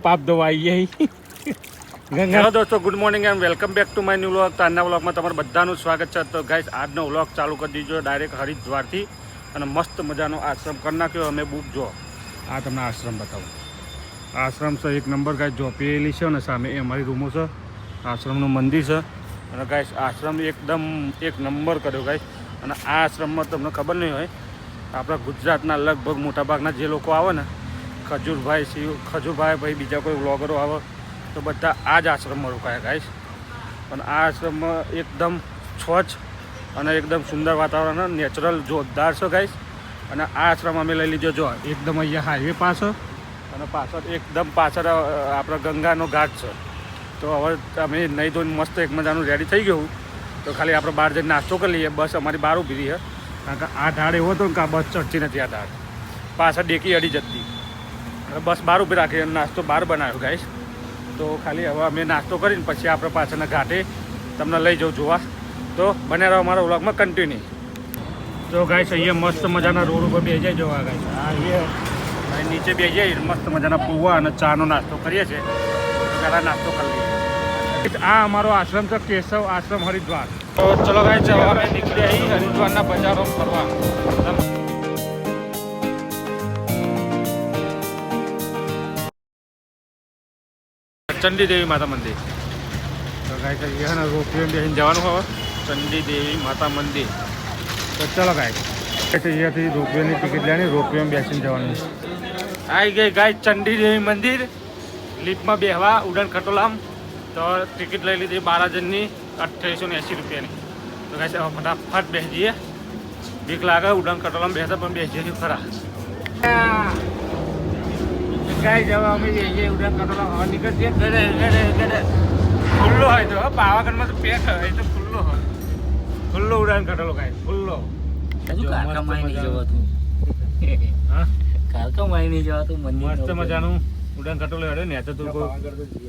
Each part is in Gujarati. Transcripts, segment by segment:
પાપ દવાઈ હેલો દોસ્તો, good morning and welcome back to my new vlog. તો આજના વ્લોગમાં તમારું બધાનું સ્વાગત છે. તો ગાઈસ, આજનો વ્લોગ ચાલુ કરી દીધો ડાયરેક્ટ હરિદ્વારથી, અને મસ્ત મજાનો આશ્રમ કરી નાખ્યો અમે બુક. જો આ તમને આશ્રમ બતાવું. આશ્રમ છે એક નંબર ગાઈસ. જો પેલી છે ને સામે એ અમારી રૂમો છે, આશ્રમનું મંદિર છે. અને ગાઈસ, આશ્રમ એકદમ એક નંબર કર્યો ગાઈસ. અને આ આશ્રમમાં તમને ખબર નહીં હોય, આપણા ગુજરાતના લગભગ મોટાભાગના જે લોકો આવે ને, ખજૂરભાઈ ભાઈ બીજા કોઈ વ્લોગરો આવે તો બધા આ જ આશ્રમમાં રોકાયા ગાઈશ. પણ આ આશ્રમમાં એકદમ સ્વચ્છ અને એકદમ સુંદર વાતાવરણ, નેચરલ જોરદાર છે ગાઈશ. અને આ આશ્રમ અમે લઈ લીધો જો એકદમ અહીંયા હાઈવે પાસે, અને પાછળ એકદમ પાછળ આપણા ગંગાનો ઘાટ છે. તો હવે અમે નહીં ધોઈને મસ્ત એક મજાનું રેડી થઈ ગયું. તો ખાલી આપણે બહાર જઈને નાસ્તો કરી લઈએ. બસ અમારી બહાર ઊભી રહી છે, કારણ કે આ ઢાળ એવો હતો ને કે આ બસ ચડતી નથી. આ ઢાળ પાછળ ડેકી અડી જતી, બસ બહાર ઊભી રાખી નાસ્તો બહાર બનાવ્યો ગાઈશ. તો ખાલી હવે અમે નાસ્તો કરીને પછી આપણે પાછળના ઘાટે તમને લઈ જાઉં જોવા. તો બને રહો અમારા વ્લોગમાં કન્ટિન્યુ. તો ગાઈશ, અહીંયા મસ્ત મજાના રોડ ઉપર બેસી જાય જોવા ગાઈશ. આ નીચે બેસી જાય મસ્ત મજાના પૌવા અને ચાનો નાસ્તો કરીએ છીએ. તો પહેલાં નાસ્તો કરી લઈએ. આ અમારો આશ્રમ છે, કેશવ આશ્રમ હરિદ્વાર. તો ચલો ગાઈશ, હવે અમે નીકળી આવી હરિદ્વારના બજારો ફરવા. ચંડી દેવી માતા મંદિર. તો ગાઈસ, અહીંયા રોપવે બેસીને જવાનું હવે ચંડી દેવી માતા મંદિર. તો ચલો ગાઈસ, અહીંયાથી રોપવેની ટિકિટ લેવાની, રોપવેમાં બેસીને જવાનું. આવી ગઈ ગાઈસ ચંડી દેવી મંદિર. લિફ્ટમાં બેહવા ઉડાન ખટોલામ. તો ટિકિટ લઈ લીધી 12 જણની 2880 રૂપિયાની. તો ગાઈસ, હવે ફટાફટ બેસી જઈએ. બીક લાગે ઉડાન ખટોલામ બેસતા, પણ બેસી જઈએ ખરા. ગાય જવા અમે જઈએ ઉડાન ખટોલા હવા નીકળીએ. ખુલ્લો હોય તો પાવાગઢમાં તો પેક હોય તો ખુલ્લો હોય. ખુલ્લો ઉડાન ખટોલો ગાય ખુલ્લો. મસ્ત મજાનું ઉડાન ખટોલો હેડે ને. તો તું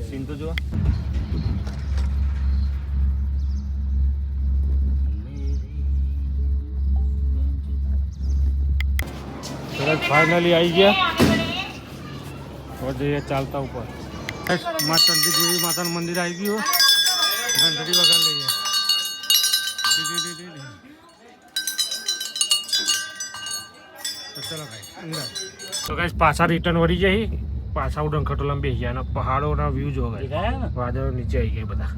સીન તો જો. સરસ ફાઇનલી આવી ગયા. જઈએ ચાલતા ઉપર. માં ચંડી દેવી માતાનું મંદિર આવી ગયું. ઘંટડી વગાડ લઈએ. તો ચલો ભાઈ અંદર. તો ગાઈસ, પાછા રિટર્ન વળી જાય. પાછા ઉડન ખટોલામાં બેસી ગયા. અને પહાડોના વ્યૂ જો ગાઈસ. વાદળો નીચે આવી ગયા બધા.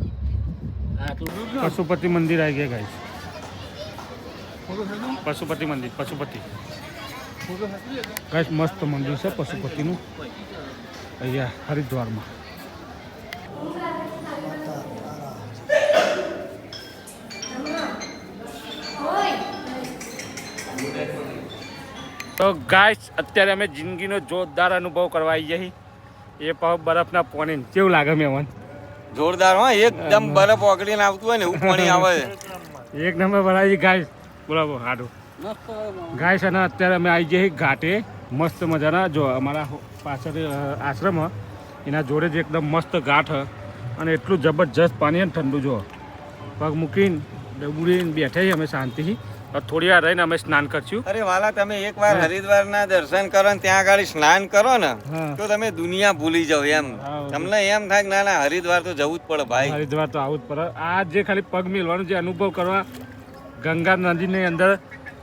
પશુપતિ મંદિર આવી ગયા ગાઈસ. પશુપતિ મંદિર, પશુપતિ ગાઈસ મસ્ત મંદિર છે પશુપતિનું અહીંયા હરિદ્વારમાં. તો ગાઈસ, અત્યારે અમે જિંદગીનો જોરદાર અનુભવ કરવા આવી જઈએ. એ બરફના પાણી કેવું લાગે મેમન? જોરદાર હો, એકદમ બરફ ઓગળીને આવતું હોય ને એવું પાણી આવે. એક નંબર બનાવી ગાઈસ. બોલાવો હાડું ગાઈસ. અને અત્યારે અમે આવી જઈએ ઘાટે. મસ્ત મજાના જો અમારા પાછળ આશ્રમ એના જોડે જ એકદમ મસ્ત ઘાટ અને એટલું જબરજસ્ત પાણી ઠંડુ. જો પગ મૂકીને ડબુડીને બેઠા અમે શાંતિથી. થોડી વાર રહીને અમે સ્નાન કરશું. અરે વાલા, તમે એકવાર હરિદ્વારના દર્શન કરો ને ત્યાં આગળ સ્નાન કરો ને તો તમે દુનિયા ભૂલી જાવ. એમ તમને એમ થાય કે ના હરિદ્વાર તો જવું જ પડે ભાઈ. હરિદ્વાર તો આવું જ પડે. આ જે ખાલી પગ મેળવાનું જે અનુભવ કરવા ગંગા નદીની અંદર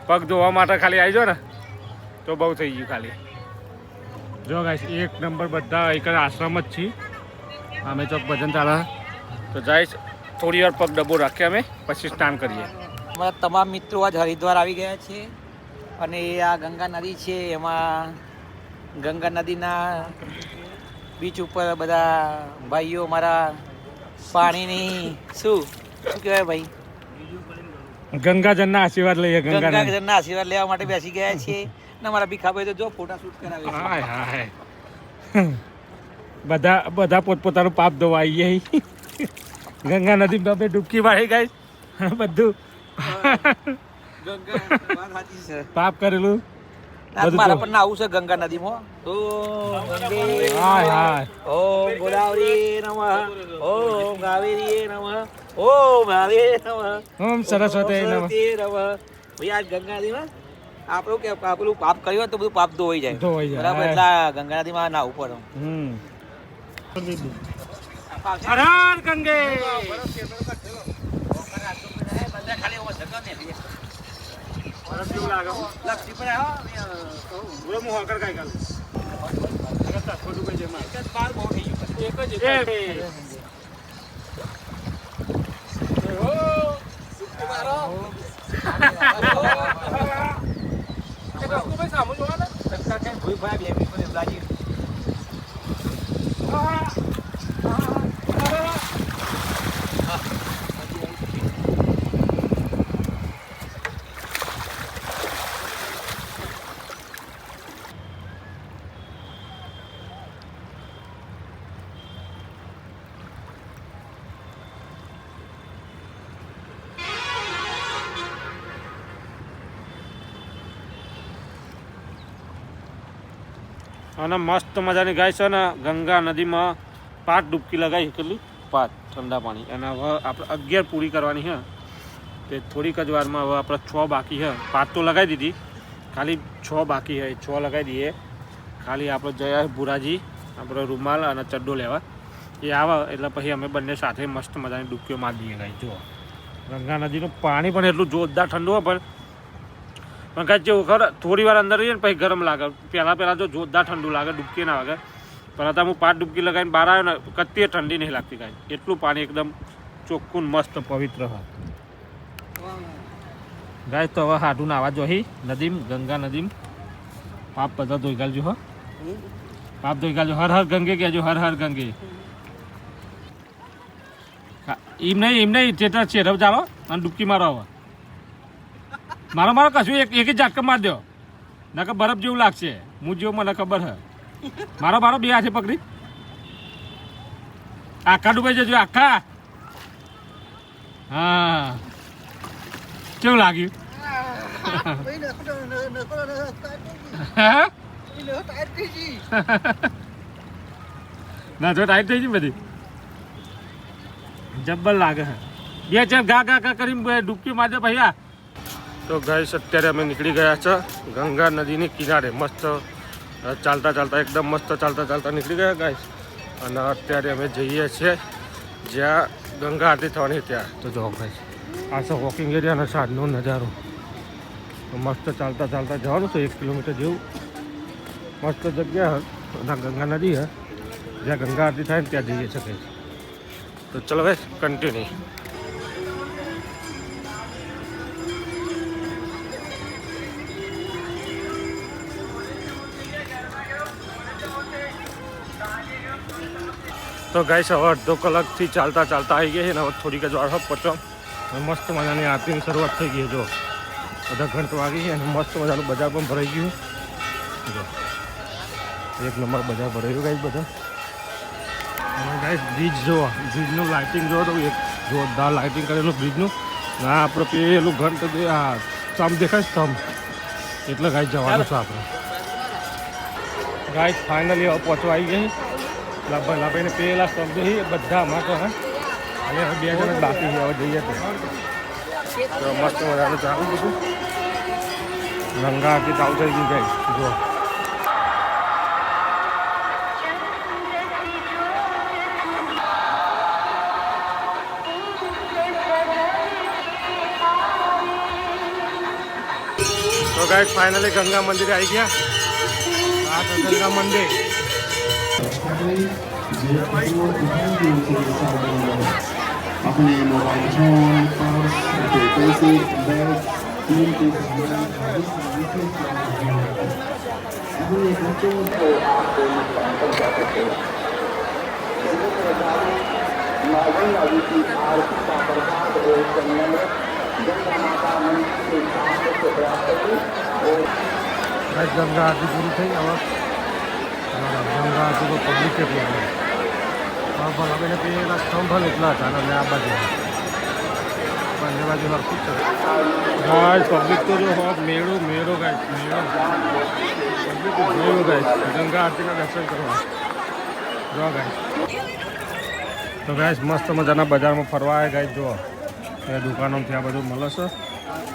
પગ ધોવા માટે ખાલી આવી જાઓ ને તો બહુ થઈ ગયું ખાલી. જો ગાઈસ, એક નંબર બધા એક આશ્રમ જ છીએ અમે. ચોક ભજન ચાલે. તો જઈશ થોડી વાર પગ ડબ્બો રાખીએ અમે, પછી સ્નાન કરીએ. અમારા તમામ મિત્રો આજ હરિદ્વાર આવી ગયા છે. અને આ ગંગા નદી છે, એમાં ગંગા નદીના બીચ ઉપર બધા ભાઈઓ મારા પાણીની શું કહેવાય ભાઈ, ગંગાજનના આશીર્વાદ લઈએ. ગંગાજનના આશીર્વાદ લેવા માટે બેસી ગયા છે. ને મારા ભીખાભાઈ તો જો ફોટા શૂટ કરાવે. હાય હાય, બધા પોતપોતાનું પાપ ધોવા આવી જાય. ગંગા નદી બે ડૂબકી મારી ગઈ. બધું પાપ કરેલું મારા પણ આવું છે ગંગા નદીમાં. ઓમ ગોદાવરી નમઃ, ઓમ કાવેરી નમઃ, ઓમ ભાવે નમઃ, ઓમ સરસ્વતી નમઃ. ભાઈ આજ ગંગા નદીમાં આપણું કે પેલું પાપ કર્યું તો બધું પાપ ધોવાઈ જાય. ધોવાઈ જાય બરાબર. એટલે ગંગા નદીમાં નાવું પડે. હર હર ગંગે. બરફ જેવું લાગે હો. બોલો હું હોકર કાંઈ કાલે. ખોટું કઈ જેમાં. અને મસ્ત મજાની ગાય છે ને ગંગા નદીમાં 5 ડૂબકી લગાવી કેટલી 5 ઠંડા પાણી અને હવે આપણે 11 પૂરી કરવાની છે તે થોડીક જ વારમાં હવે આપણે 6 બાકી છે 5 તો લગાવી દીધી ખાલી 6 બાકી છે 6 લગાવી દઈએ ખાલી આપણે જયા ભુરાજી આપણો રૂમાલ અને ચડ્ડો લેવા એ આવે એટલે પછી અમે બંને સાથે મસ્ત મજાની ડૂબકીઓ મારી દઈએ ગાય જો ગંગા નદીનું પાણી પણ એટલું જોરદાર ઠંડુ હોય પણ કાંઈ જેવું ખબર થોડી વાર અંદર રહીએ ને પછી ગરમ લાગે પહેલાં જો જોરદાર ઠંડુ લાગે ડૂબકી ના વાગે પણ અત્યારે હું 5 ડૂબકી લગાવીને બહાર આવ્યો ને કત્તી ઠંડી નહીં લાગતી કાંઈ એટલું પાણી એકદમ ચોખ્ખું મસ્ત પવિત્ર હોય ગાય તો હવે હાડું નાવા જોઈ નદીમ ગંગા નદીમ પાપ બધા ધોઈ ગાલજો હો પાપ ધોઈ ગાલજો હર હર ગંગે કહેજો હર હર ગંગે એમ નહીં થિયેટર છે રવ ચાલો અને ડૂબકી મારો હવે મારો કશું એક જ ઝાટકા માર દો નકર બરફ જેવું લાગશે હું જેવું મને ખબર હે મારો 2 હાથે પકડી આખા ડૂબાઈ જજો આખા હા કેવું લાગ્યું ના જો ટાઈટ થઈ ગઈ બધી જબ્બર લાગે હે 2 ચાર ગા કરીને ડૂબકી મારજો ભૈયા તો ગાઈસ અત્યારે અમે નીકળી ગયા છે ગંગા નદીની કિનારે મસ્ત ચાલતા એકદમ મસ્ત ચાલતા નીકળી ગયા ગાઈસ અને અત્યારે અમે જઈએ છીએ જ્યાં ગંગા આરતી થવાની ત્યાં તો જો ગાઈસ આ છે વોકિંગ એરિયા અને સાંજનો નજારો મસ્ત ચાલતા જવાનું છે 1 કિલોમીટર જેવું મસ્ત જગ્યા અને ગંગા નદી હે જ્યાં ગંગા આરતી થાય ને ત્યાં જઈએ છીએ ગાઈસ તો ચલો ગાઈસ કન્ટિન્યુ તો ગાઈસ હવે અડધો કલાકથી ચાલતા આવી ગયા છે ને હવે થોડીક જ વાર પહોંચો મસ્ત મજાની આરતીની શરૂઆત થઈ ગઈ જો બધા ઘંટ વાગી છે અને મસ્ત મજાનું બજાર પણ ભરાઈ ગયું જો 1 નંબર બજાર ભરાયું ગાઈસ બધા અને ગાઈસ બ્રિજ જો બ્રિજનું લાઇટિંગ જો તો એક જોરદાર લાઇટિંગ કરેલું બ્રિજનું ના આપણે પેલું ઘંટ આ સ્તંભ દેખાય સ્તંભ એટલે ગાઈસ જવાનું છે આપણે ગાઈસ ફાઇનલી હવે પહોંચવા આવી ગઈ લાભાઈને પેલા સ્તંભ છે બધા અમારે હા અને 2 જણ બાકી હવે જઈએ તો મસ્ત મજાનું ચાલુ બધું ગંગા આરતી ચાલુ થઈ ગઈ ગાઈસ જો તો ગાઈસ ફાઇનલી ગંગા મંદિરે આવી ગયા આ તો ગંગા મંદિર अपने मोबाइल फोन पर्स पैसे बैग तीन के अपने बच्चों को आपको नुकसान पहुंचा सकते हैं नौवीं नदी की आरती का प्रसाद और संगम गंगा माता मंदिर के साथ से प्रयास करें और गंगा आरती पूरी थी अब गंगा आरती को पब्लिक के लिए આપણે પેલા સ્તંભ એટલા હતા અને આ બાજુ બંને બાજુ હરખું છે ગાય પબ્લિક તો જો હોત મેળો ગાય પબ્લિક જોયું ગાય ગંગા આરતીના દર્શન કરવા જો ગાય તો ગાય મસ્ત મજાના બજારમાં ફરવા આવે ગાય જો એ દુકાનો ત્યાં બધું મળે છે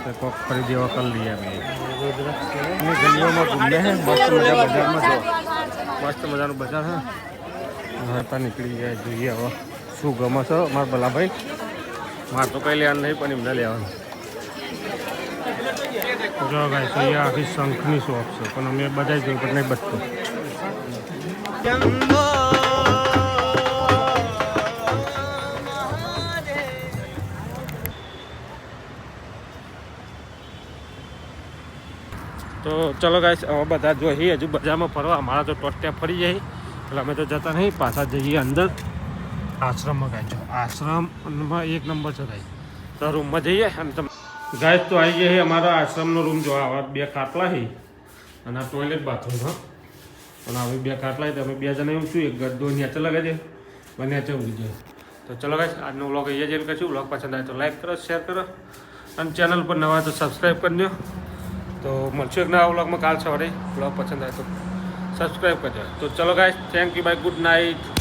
તે કોક ખરીદી એવા કરી લઈએ અમે ગલીઓમાં ઘૂમીએ હે મસ્ત મજા બજારમાં જો મસ્ત મજાનું બજાર હે હતા નીકળી ગયા. જોઈએ હવે શું ગમે છે મારા ભલાભાઈ. મારે તો કંઈ લેવાનું નહીં પણ એમને લેવાનું. જો ગાઈસ અહીંયા આખી શંખની શોપ છે પણ અમે બધા જોયું પણ નહીં બચતું. તો ચલો ગાઈસ હવે બધા જોઈએ હજુ બજારમાં ફરવા. અમારા તો ટોટ્યા ફરી જાય એટલે અમે તો જતા નહીં, પાછા જઈએ અંદર આશ્રમમાં. ગાય છો આશ્રમમાં એક નંબર છે ગાય. તો રૂમમાં જઈએ અને તમે ગાય તો આવી ગયા છે અમારા આશ્રમનો રૂમ. જો આવા 2 ખાટલા છે અને આ ટોયલેટ બાથરૂમ. હા અને આવી 2 ખાટલા છે. અમે 2 જણા એવું છું, એક ગદ્દો નીચે લગાવી દે બંને નીચે ઉડી જાય. તો ચલો ગાઈસ આજનો વ્લોગ અહીંયા જઈને કશું. વ્લોગ પસંદ આવે તો લાઈક કરો, શેર કરો અને ચેનલ પર નવા તો સબસ્ક્રાઈબ કરી દો. તો મળશું એક નવા વ્લોગમાં કાલ સવારે. વ્લોગ પસંદ આવે તો સબસ્ક્રાઈબ કરજો. તો ચલો guys, thank you, bye, good night.